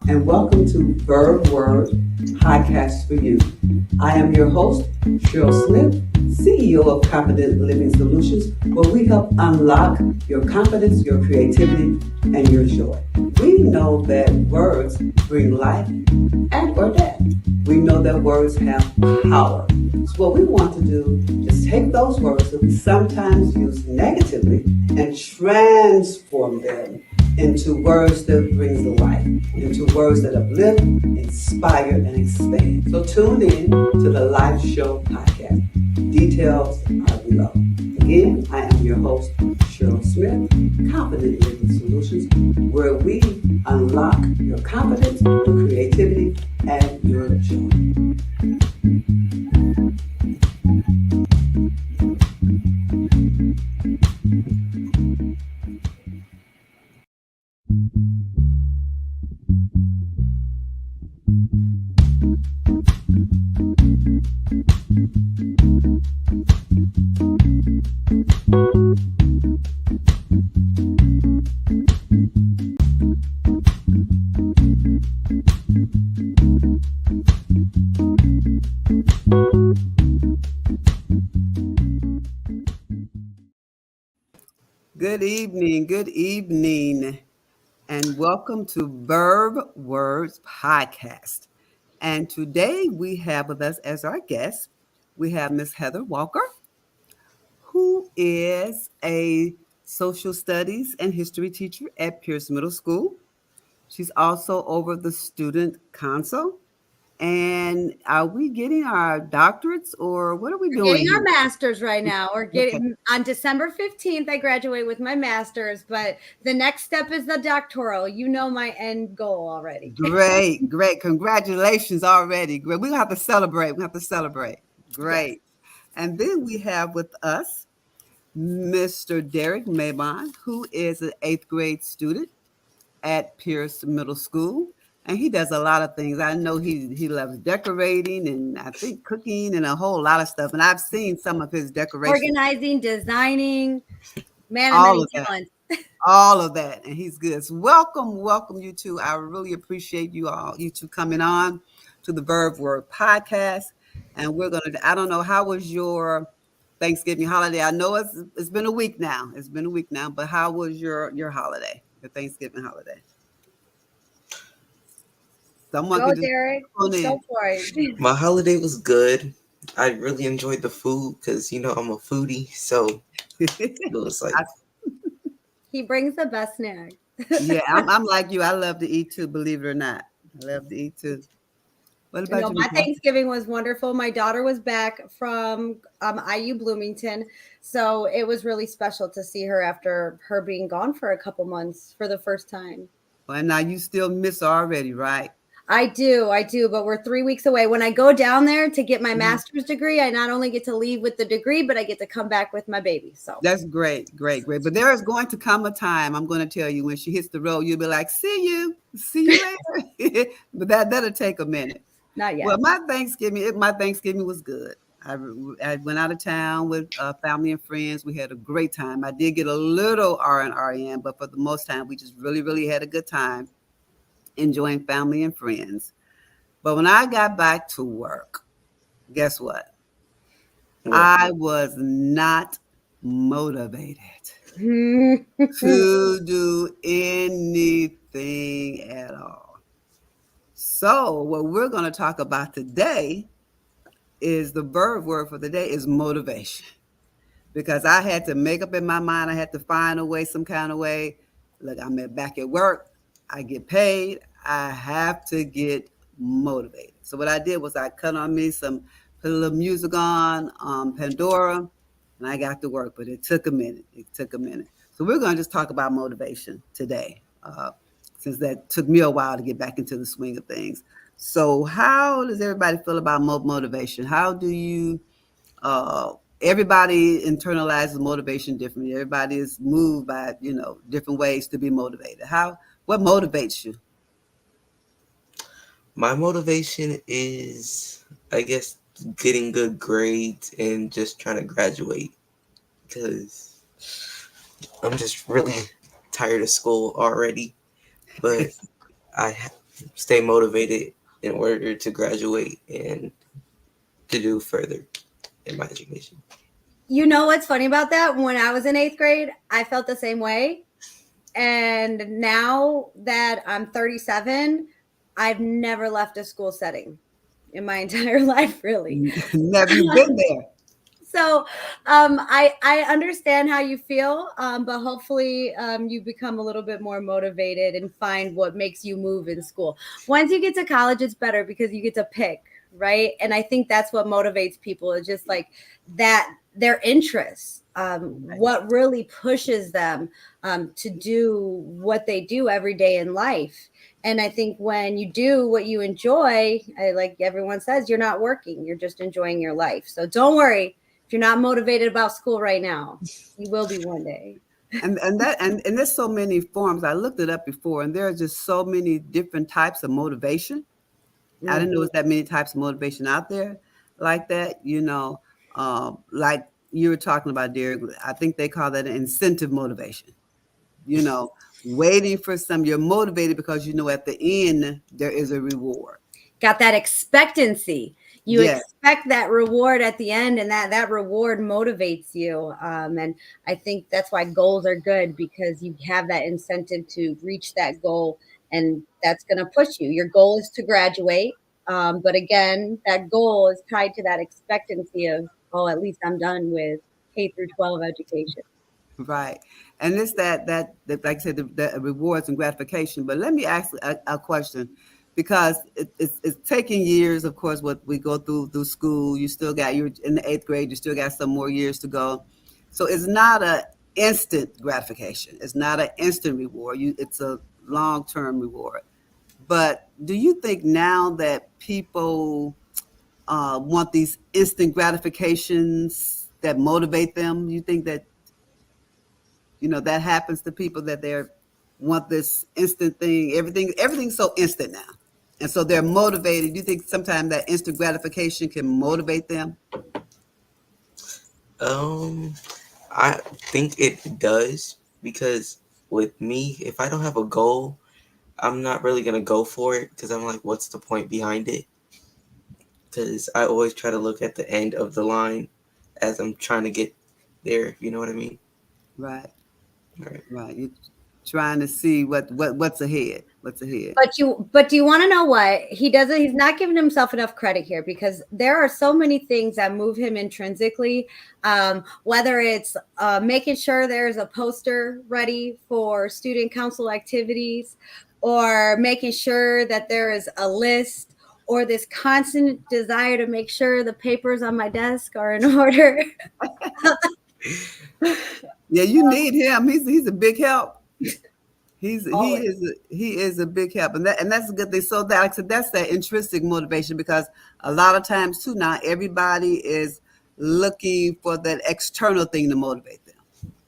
and welcome to Verve Word Podcast for You. I am your host, Cheryl Smith, CEO of Confident Living Solutions, where we help unlock your confidence, your creativity, and your joy. We know that words bring life and or death. We know that words have power. So what we want to do is take those words that we sometimes use negatively and transform them into words that brings life, into words that uplift, inspire, and expand. So tune in to the Live Show podcast. Details are below. Again, I am your host, Cheryl Smith, Confident Living Solutions, where we unlock your confidence, your creativity, and your joy. Good evening, and welcome to Verve Words Podcast. And today we have with us as our guest, we have Miss Heather Walker, who is a social studies and history teacher at Pierce Middle School. She's also over the student council. And are we getting our doctorates or what are we We're doing getting our here? masters right now. We're Okay. getting on December 15th. I graduate with my master's, but the next step is the doctoral. You know my end goal already. Great. Congratulations already. Great. We have to celebrate. Yes. Great. And then we have with us Mr. Derek Mabon, who is an eighth grade student at Pierce Middle School. And he does a lot of things. I know he loves decorating and I think cooking and a whole lot of stuff. And I've seen some of his decorations, Organizing, designing, man of all many of that. talents. All of that, and he's good. So welcome you two. I really appreciate you two coming on to the Verve Word podcast. And we're gonna. I don't know how was your Thanksgiving holiday. I know it's been a week now. It's been a week now, but how was your holiday, your Thanksgiving holiday? Someone Go, can just Derek. phone Go in. for it. My holiday was good. I really enjoyed the food because I'm a foodie, so it was like He brings the best snack. Yeah, I'm like you. I love to eat too. Believe it or not, I love to eat too. What about No, you, my Michelle? Thanksgiving was wonderful. My daughter was back from IU Bloomington, so it was really special to see her after her being gone for a couple months for the first time. Well, now you still miss her already, right? I do, but we're 3 weeks away. When I go down there to get my Mhm. master's degree, I not only get to leave with the degree, but I get to come back with my baby. So That's great. But there is going to come a time, I'm going to tell you, when she hits the road, you'll be like, see you later. But that'll take a minute. not Well, yet. my Thanksgiving was good. I went out of town with family and friends. We had a great time. I did get a little R&R in, but for the most time, we just really had a good time enjoying family and friends. But when I got back to work, guess what? what? I was not motivated to do anything at all. So, what we're going to talk about today is the verb word for the day is motivation. Because I had to make up in my mind, I had to find a way, some kind of way. Look, back at work, I get paid, I have to get motivated. So, what I did was I cut on me put a little music on Pandora, and I got to work. But it took a minute. So we're going to just talk about motivation today, since that took me a while to get back into the swing of things. So how does everybody feel about motivation? How do you? Uh, Everybody internalizes motivation differently. Everybody is moved by different ways to be motivated. What motivates you? My motivation is, I guess, getting good grades and just trying to graduate because I'm just really tired of school already. But I stay motivated in order to graduate and to do further in my education. You know what's funny about that? When I was in eighth grade, I felt the same way. And now that I'm 37, I've never left a school setting in my entire life, really. Never you been there. So I understand how you feel, but hopefully you become a little bit more motivated and find what makes you move in school. Once you get to college, it's better because you get to pick, right? And I think that's what motivates people, is just like that, their interests, what really pushes them to do what they do every day in life. And I think when you do what you enjoy, like everyone says, you're not working, you're just enjoying your life. So don't worry if you're not motivated about school right now. You will be one day. And there's so many forms. I looked it up before, and there are just so many different types of motivation. I didn't know there's that many types of motivation out there like that. Like you were talking about, Derek. I think they call that an incentive motivation. You know, waiting for some. You're motivated because you know at the end there is a reward. Got that expectancy. You Yeah, expect that reward at the end, and that reward motivates you. And I think that's why goals are good, because you have that incentive to reach that goal, and that's going to push you. Your goal is to graduate, but again, that goal is tied to that expectancy of, oh, at least I'm done with K through 12 education. right. And it's that like I said, the rewards and gratification. But let me ask a question, because it's taking years. Of course, what we go through school. You're in the eighth grade. You still got some more years to go. So it's not a instant gratification. It's not an instant reward. It's a long-term reward. But do you think now that people want these instant gratifications that motivate them? You think that that happens to people, that they want this instant thing? Everything's so instant now, and so they're motivated. Do you think sometimes that instant gratification can motivate them? Um, I think it does because with me, if I don't have a goal, I'm not really gonna go for it because I'm like, what's the point behind it? Because I always try to look at the end of the line as I'm trying to get there. You know what I mean? Right, All right. right. You're trying to see what's ahead. What's ahead? But do you want to know what he doesn't? He's not giving himself enough credit here, because there are so many things that move him intrinsically. Whether it's making sure there's a poster ready for student council activities, or making sure that there is a list, or this constant desire to make sure the papers on my desk are in order. Yeah, you need him. He's a big help. Always. He is a big help, and that's a good thing. So that, like I said, that's that intrinsic motivation, because a lot of times too now everybody is looking for that external thing to motivate them.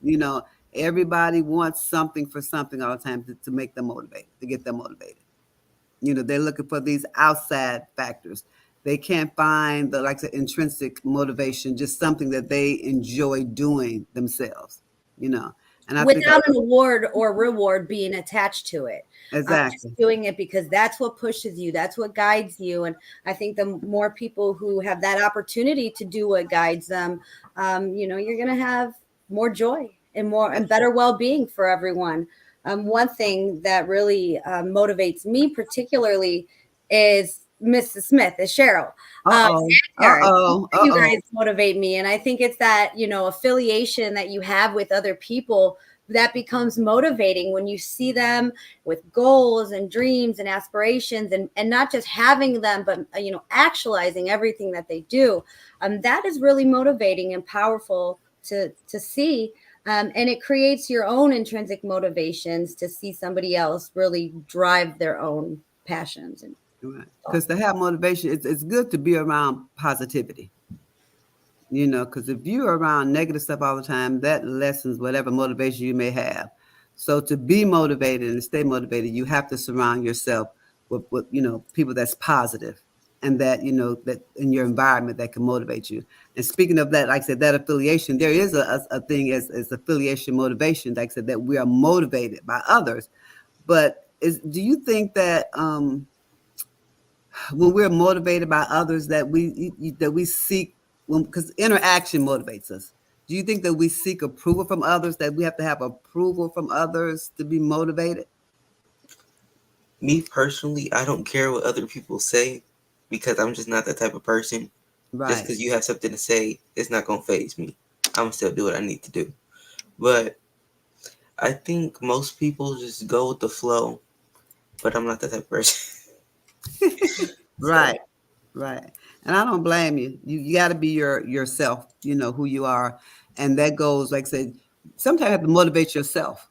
You know, everybody wants something for something all the time to make them motivated, to get them motivated. They're looking for these outside factors. They can't find the, like the intrinsic motivation, just something that they enjoy doing themselves. You know, and I think Without an award or reward being attached to it. Just exactly. doing it because that's what pushes you, that's what guides you. And I think the more people who have that opportunity to do what guides them, you're going to have more joy and more and better well-being for everyone. One thing that really motivates me particularly is Mrs. Smith, is Cheryl. Uh oh. Uh Her. oh. Uh You oh. guys motivate me, and I think it's that affiliation that you have with other people that becomes motivating when you see them with goals and dreams and aspirations, and not just having them, but actualizing everything that they do. That is really motivating and powerful to see. And it creates your own intrinsic motivations to see somebody else really drive their own passions. And Right. Because to have motivation, it's good to be around positivity. Because if you're around negative stuff all the time, that lessens whatever motivation you may have. So to be motivated and stay motivated, you have to surround yourself with people that's positive, and that in your environment that can motivate you. And speaking of that, like I said, that affiliation, there is a thing as affiliation motivation, like I said, that we are motivated by others. But do you think that when we're motivated by others that we seek, because interaction motivates us, do you think that we seek approval from others, that we have to have approval from others to be motivated? Me personally, I don't care what other people say because I'm just not that type of person. Just Right. because you have something to say, it's not gonna phase me. I'm gonna still do what I need to do. But I think most people just go with the flow, but I'm not that type of person. So Right. Right. And I don't blame you. You got to be yourself, who you are. And that goes, like I said, sometimes you have to motivate yourself.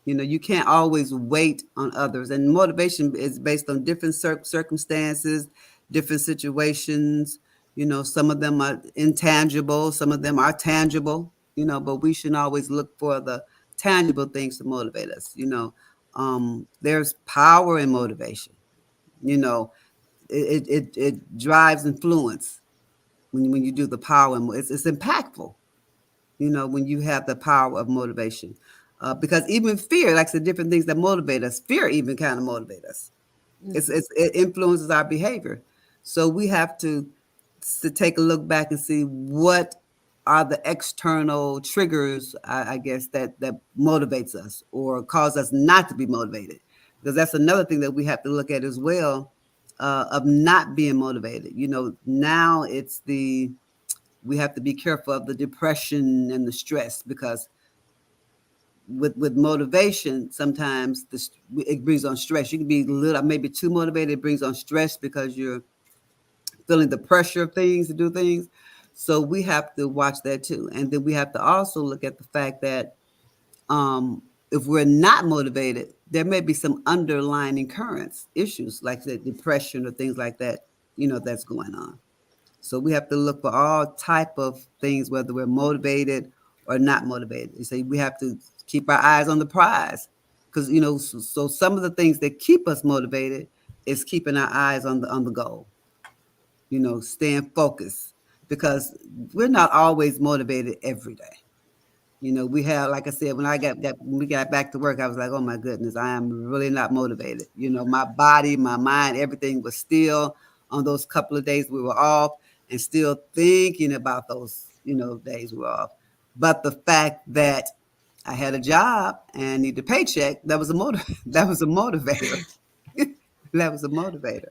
You can't always wait on others. And motivation is based on different circumstances, different situations. Some of them are intangible, some of them are tangible, but we shouldn't always look for the tangible things to motivate us. There's power in motivation. You know, it drives influence when you do the power, and it's impactful, when you have the power of motivation. Because even fear, like the different things that motivate us, fear even kind of motivate us. It influences our behavior. So we have to take a look back and see what are the external triggers, I guess, that motivates us or cause us not to be motivated. Because that's another thing that we have to look at as well, of not being motivated. Now we have to be careful of the depression and the stress, because with motivation, sometimes it brings on stress. You can be a little, maybe too motivated. It brings on stress because you're feeling the pressure of things to do things. So we have to watch that too. And then we have to also look at the fact that, if we're not motivated, there may be some underlying currents, issues like the depression or things like that, that's going on. So we have to look for all type of things, whether we're motivated or not motivated. You say we have to keep our eyes on the prize, because so some of the things that keep us motivated is keeping our eyes on the goal. Staying focused, because we're not always motivated every day. We have, like I said, when when we got back to work, I was like, oh my goodness, I am really not motivated. My body, my mind, everything was still on those couple of days we were off, and still thinking about those, days we were off. But the fact that I had a job and needed a paycheck, that was a that was a motivator. That was a motivator.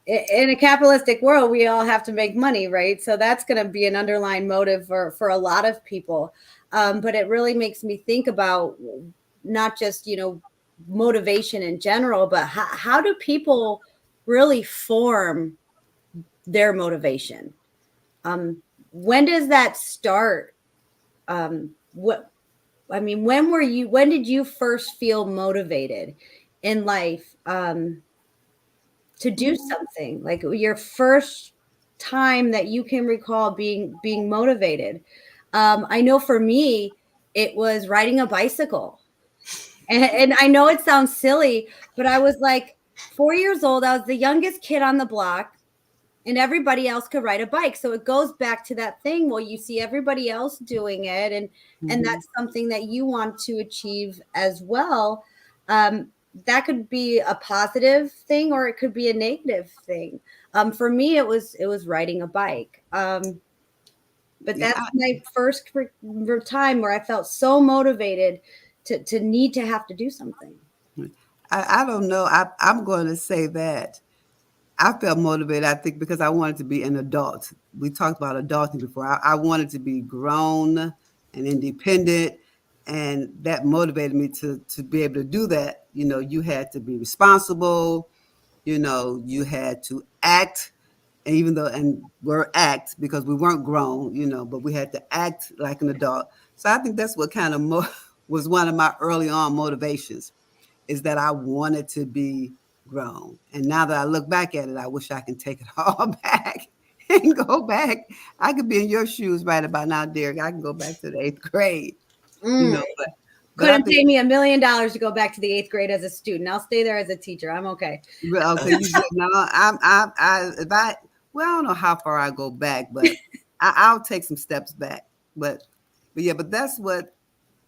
In a capitalistic world, we all have to make money, right? So that's going to be an underlying motive for a lot of people. But it really makes me think about not just, motivation in general, but how do people really form their motivation? When does that start? What I mean, when did you first feel motivated in life? To do something, like your first time that you can recall being motivated. I know for me it was riding a bicycle, and I know it sounds silly, but I was like 4 years old. I was the youngest kid on the block, and everybody else could ride a bike. So it goes back to that thing. Well, you see everybody else doing it, and that's something that you want to achieve as well. That could be a positive thing, or it could be a negative thing. For me, it was riding a bike. But Yeah, that's my first time where I felt so motivated to need to have to do something. I don't know. I'm going to say that I felt motivated, I think, because I wanted to be an adult. We talked about adulting before. I wanted to be grown and independent, and that motivated me to be able to do that. You had to be responsible. You had to act, and even though, and we're act because we weren't grown, but we had to act like an adult. So I think that's what kind of was one of my early on motivations, is that I wanted to be grown. And now that I look back at it, I wish I can take it all back and go back. I could be in your shoes right about now, Derek. I can go back to the eighth grade, Mm. but I Couldn't think, pay me $1 million to go back to the eighth grade as a student. I'll stay there as a teacher. I'm okay. okay, you good. No, if well, I don't know how far I go back, but I'll take some steps back. But yeah, but that's what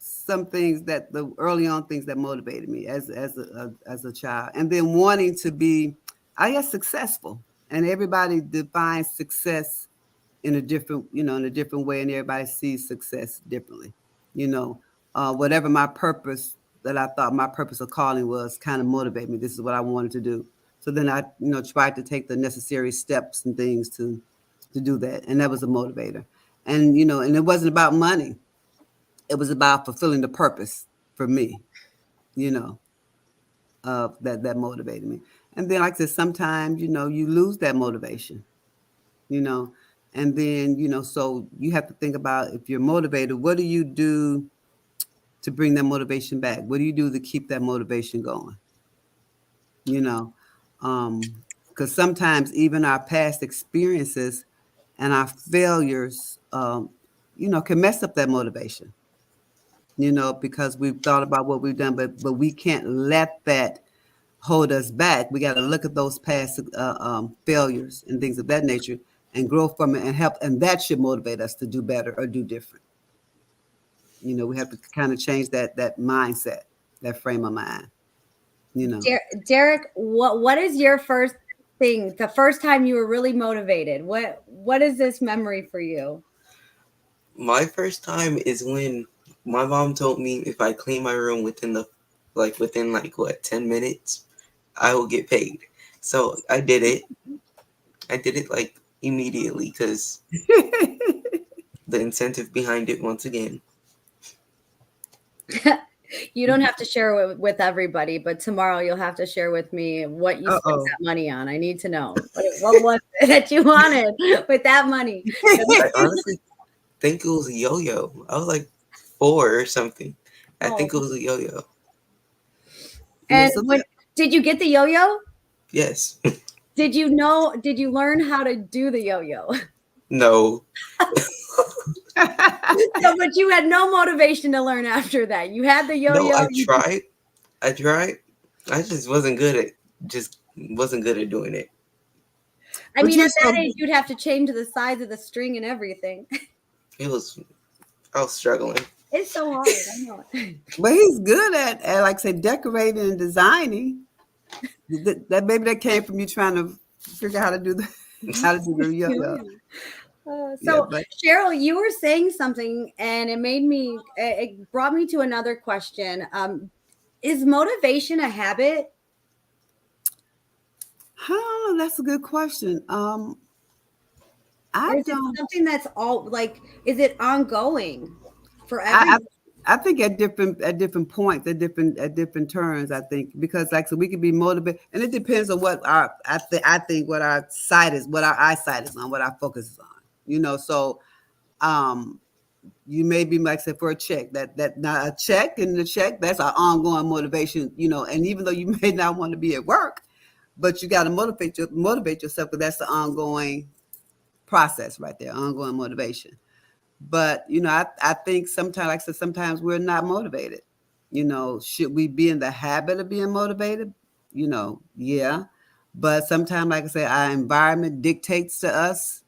some things that the early on things that motivated me as a child, and then wanting to be, I guess, successful. And everybody defines success in a different, in a different way, and everybody sees success differently. You know, whatever my purpose that I thought my purpose of calling was, kind of motivated me. This is what I wanted to do. So then I, tried to take the necessary steps and things to do that, and that was a motivator. And and it wasn't about money. It was about fulfilling the purpose for me. You know, that motivated me. And then, like I said, sometimes you lose that motivation. You know, and then so you have to think about, if you're motivated, what do you do to bring that motivation back? What do you do to keep that motivation going? You know, because sometimes even our past experiences and our failures, can mess up that motivation. Because we've thought about what we've done, but we can't let that hold us back. We got to look at those past failures and things of that nature and grow from it and help, and that should motivate us to do better or do different. We have to kind of change that mindset, that frame of mind. Derek, what is your first thing? The first time you were really motivated. What is this memory for you? My first time is when my mom told me if I clean my room within what, 10 minutes, I will get paid. So I did it. I did it like immediately because the incentive behind it, once again. You don't have to share it with everybody, but tomorrow you'll have to share with me what you spent that money on. I need to know what was it that you wanted with that money. I honestly think it was a yo-yo. I was like 4 or something. I think it was a yo-yo. And did you get the yo-yo? Yes. Did you learn how to do the yo-yo? No. So, but you had no motivation to learn after that. You had the yo-yo. No, I tried. I just wasn't good at doing it. I mean, at that age, you'd have to change the size of the string and everything. I was struggling. It's so hard. I know. But he's good at like I said, decorating and designing. That maybe that came from you trying to figure out how to do the yo-yo. Cheryl, you were saying something, and it brought me to another question. Is motivation a habit? That's a good question. Is it something that's is it ongoing forever? I think at different points, at different turns. I think because so we can be motivated, and it depends on what I think what our eyesight is on, what our focus is on. So you may be like say for a check that now a check, and the check, that's our ongoing motivation. And even though you may not want to be at work, but you got to motivate yourself, because that's the ongoing process right there, ongoing motivation. But I think sometimes, like I said, sometimes we're not motivated. Should we be in the habit of being motivated? Yeah. But sometimes, like I say, our environment dictates to us.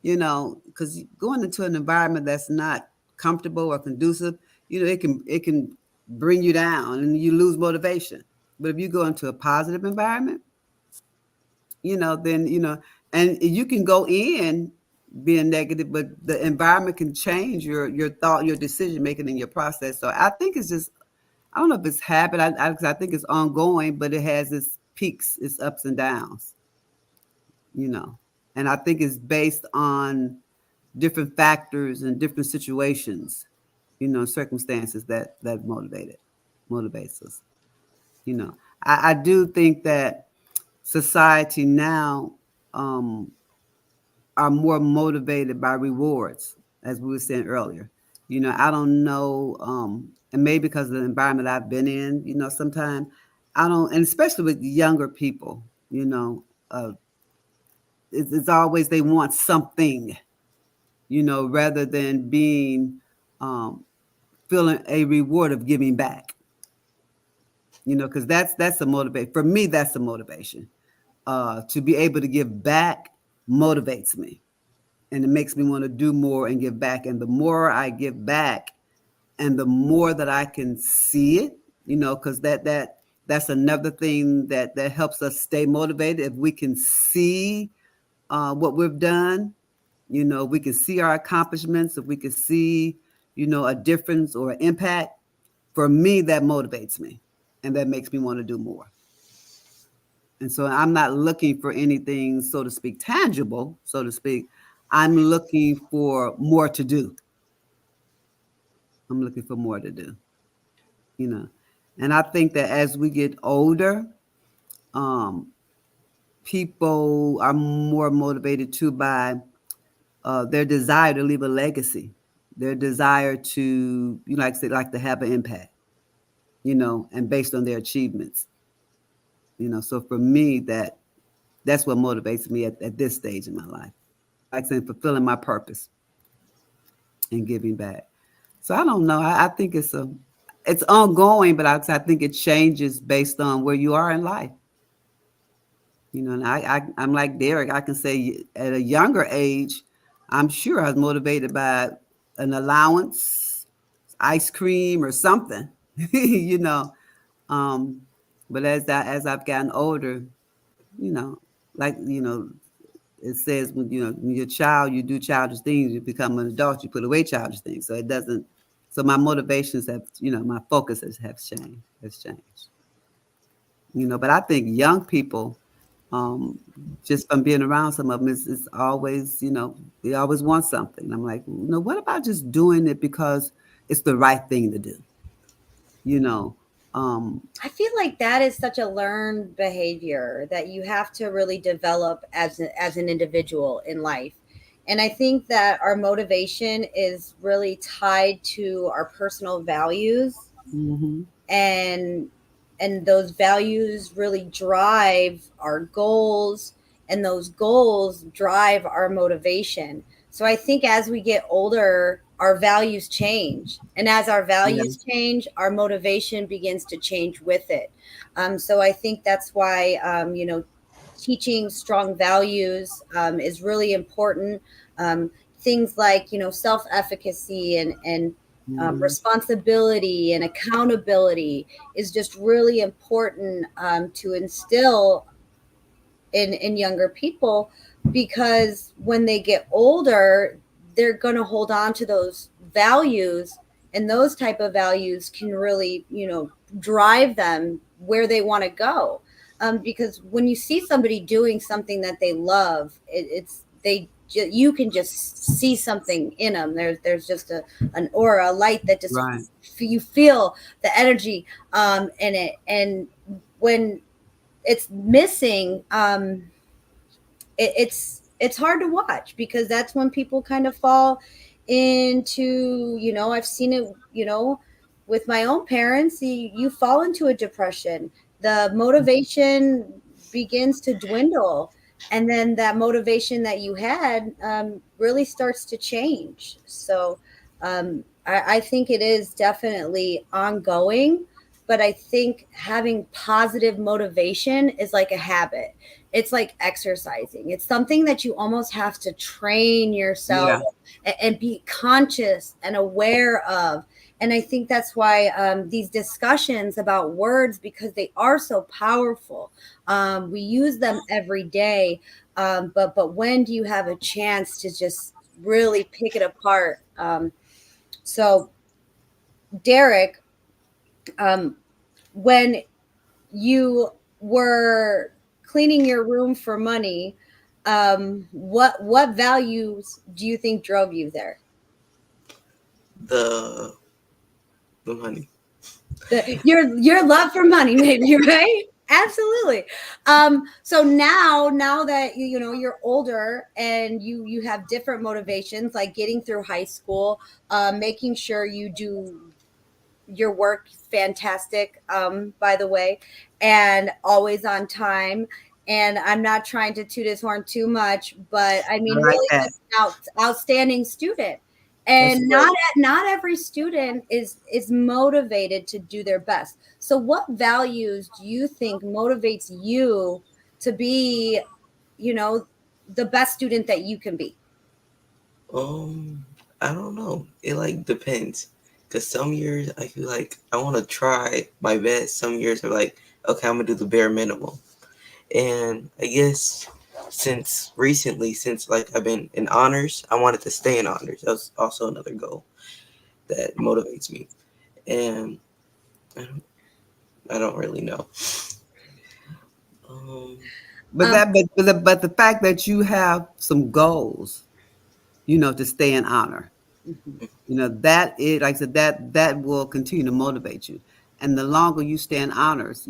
Because going into an environment that's not comfortable or conducive, it can bring you down and you lose motivation. But if you go into a positive environment, then and you can go in being negative, but the environment can change your thought, your decision making, and your process. So I think it's just, I don't know if it's habit. I think it's ongoing, but it has its peaks, its ups and downs. And I think it's based on different factors and different situations, circumstances that motivates us. I do think that society now are more motivated by rewards, as we were saying earlier. I don't know, and maybe because of the environment I've been in, sometimes I don't, and especially with younger people, it's always they want something, rather than being feeling a reward of giving back. Because that's a motivation for me. That's a motivation. To be able to give back motivates me, and it makes me want to do more and give back. And the more I give back, and the more that I can see it, because that's another thing that helps us stay motivated. If we can see what we've done, we can see our accomplishments, if we can see, a difference or an impact. For me, that motivates me, and that makes me want to do more. And so I'm not looking for anything, so to speak, tangible, so to speak. I'm looking for more to do. I'm looking for more to do, you know. And I think that as we get older, um, people are more motivated too by their desire to leave a legacy, their desire to, like I said, like to have an impact, and based on their achievements, So for me, that's what motivates me at this stage in my life. Like saying, fulfilling my purpose and giving back. So I don't know. I think it's ongoing, but I think it changes based on where you are in life. And I'm like Derek. I can say at a younger age, I'm sure I was motivated by an allowance, ice cream, or something. you know. Um, but as I've gotten older, you know, like it says when you're a child, you do childish things. You become an adult, you put away childish things. So it doesn't. So my motivations have, my focus have changed. Has changed. But I think young people, um, just from being around some of them, is always, they always want something. I'm like, what about just doing it because it's the right thing to do? You know, um, I feel like that is such a learned behavior that you have to really develop as an individual in life. And I think that our motivation is really tied to our personal values, mhm, and those values really drive our goals, and those goals drive our motivation. So I think as we get older, our values change, and as our yeah, values change, our motivation begins to change with it. So I think that's why teaching strong values is really important. Things like self-efficacy and mhm, responsibility and accountability is just really important to instill in younger people, because when they get older, they're going to hold on to those values, and those type of values can really drive them where they want to go. Because when you see somebody doing something that they love, you can just see something in them. There's just an aura, a light that just right, you feel the energy in it. And when it's missing, it's hard to watch, because that's when people kind of fall into, I've seen it, with my own parents. You fall into a depression, the motivation begins to dwindle, and then that motivation that you had really starts to change. So I think it is definitely ongoing, but I think having positive motivation is like a habit. It's like exercising. It's something that you almost have to train yourself yeah, and be conscious and aware of. And I think that's why these discussions about words, because they are so powerful, we use them every day. But when do you have a chance to just really pick it apart? So, Derek, um, when you were cleaning your room for money, what values do you think drove you there? The the money. Your love for money, maybe, right? Absolutely. So now that you're older, and you have different motivations, like getting through high school, making sure you do your work fantastic, by the way, and always on time. And I'm not trying to toot his horn too much, but I I mean, like really that. just outstanding student. That's And great. not every student is motivated to do their best. So what values do you think motivates you to be, you know, the best student that you can be? Um, I don't know. It like depends. Because some years I feel like I want to try my best. Some years are like, okay, I'm gonna do the bare minimum. And I guess since like I've been in honors, I wanted to stay in honors. That was also another goal that motivates me. And I don't, I don't really know. Um, But Um, but the fact that you have some goals, to stay in honor, mhm. that is, like I said, that will continue to motivate you. And the longer you stay in honors,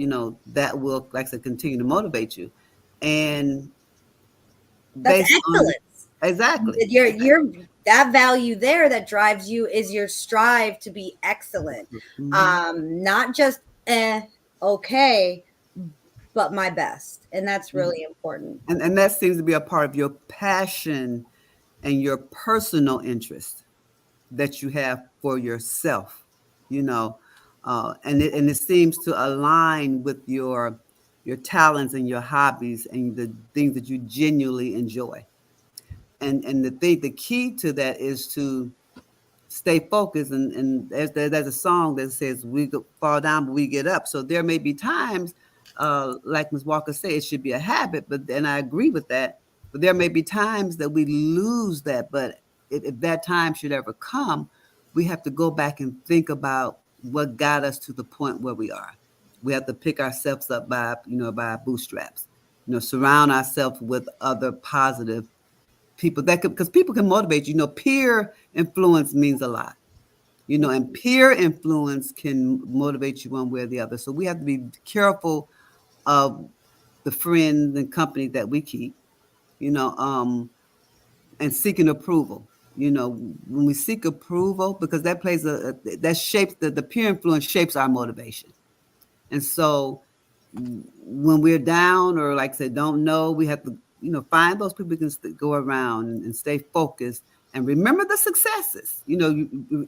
that will, like I said, continue to motivate you. And That's based on excellence. exactly, Your that value there that drives you is your strive to be excellent. Mhm. Not just okay, but my best. And that's Mhm. really important. And that seems to be a part of your passion and your personal interest that you have for yourself, you know, and it seems to align with your talents and your hobbies and the things that you genuinely enjoy. And the key to that is to stay focused. And there's a song that says we fall down but we get up. So there may be times, like Ms. Walker said, it should be a habit, but then I agree with that. But there may be times that we lose that. But if that time should ever come, we have to go back and think about what got us to the point where we are. We have to pick ourselves up by our bootstraps. Surround ourselves with other positive people that could, because people can motivate you. Peer influence means a lot. And peer influence can motivate you one way or the other. So we have to be careful of the friends and company that we keep, and seeking approval. When we seek approval, because that plays that shapes the peer influence shapes our motivation. And so when we're down or, like I said, don't know, we have to, find those people who can go around and stay focused and remember the successes. You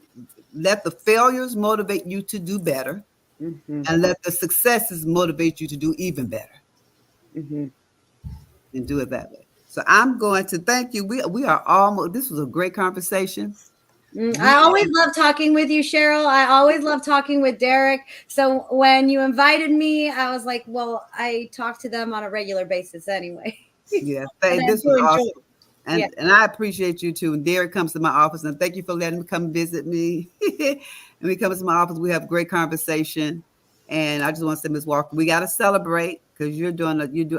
let the failures motivate you to do better, Mm-hmm. and let the successes motivate you to do even better, Mm-hmm. and do it that way. So I'm going to thank you. We are almost. This was a great conversation. I We always love talking with you, Cheryl. I always love talking with Derek. So when you invited me, I was like, well, I talk to them on a regular basis anyway. Yeah, And I this do was enjoy it. awesome. Yeah. And I appreciate you too. And Derek comes to my office, and thank you for letting me come visit me. And he comes to my office, we have great conversation. And I just want to say, Ms. Walker, we got to celebrate, because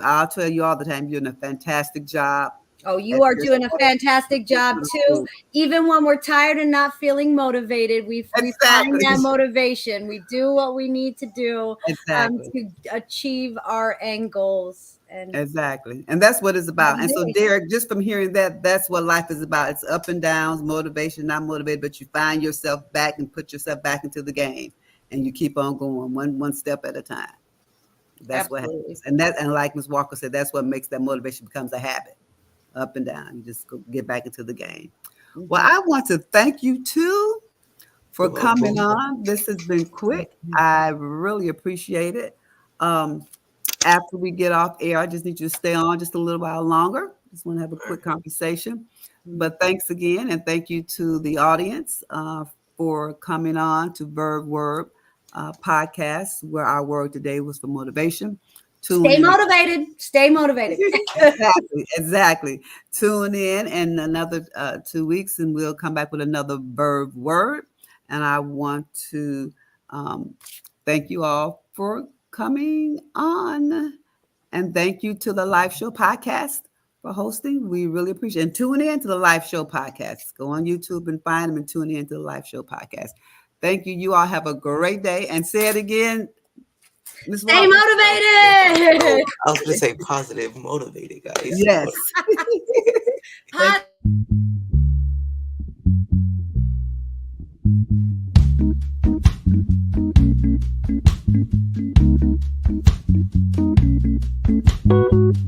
I'll tell you all the time, you're doing a fantastic job Oh, at you are this doing a fantastic job particular too. school. Even when we're tired and not feeling motivated, we find Exactly. that motivation. We do what we need to do Exactly. to achieve our end goals. And Exactly. And that's what it's about. every And so, day. Derek, just from hearing that, that's what life is about. It's up and downs, motivation, not motivated, but you find yourself back and put yourself back into the game, and you keep on going one step at a time. That's what Absolutely. happens. And like Ms. Walker said, that's what makes that motivation becomes a habit. Up and down. You just get back into the game. Well, Mhm. I want to thank you too for you're coming welcome. on. This has been quick. I really appreciate it. Um, After we get off air, I just need you to stay on just a little while longer. Just want to have a All right. quick conversation. But thanks again, and thank you to the audience for coming on to Verve Word podcast, where our word today was for motivation. Tune Stay in. motivated. Stay motivated. Exactly. Tune in another 2 weeks, and we'll come back with another Verve Word. And I want to thank you all for coming on. And thank you to the Live Show Podcast for hosting. We really appreciate it. And tune in to the Live Show Podcast. Go on YouTube and find them and tune in to the Live Show Podcast. Thank you. You all have a great day. And say it again, Ms. Stay Walker. Oh, motivated. I was gonna say positive, motivated, guys. Yes. Thank you.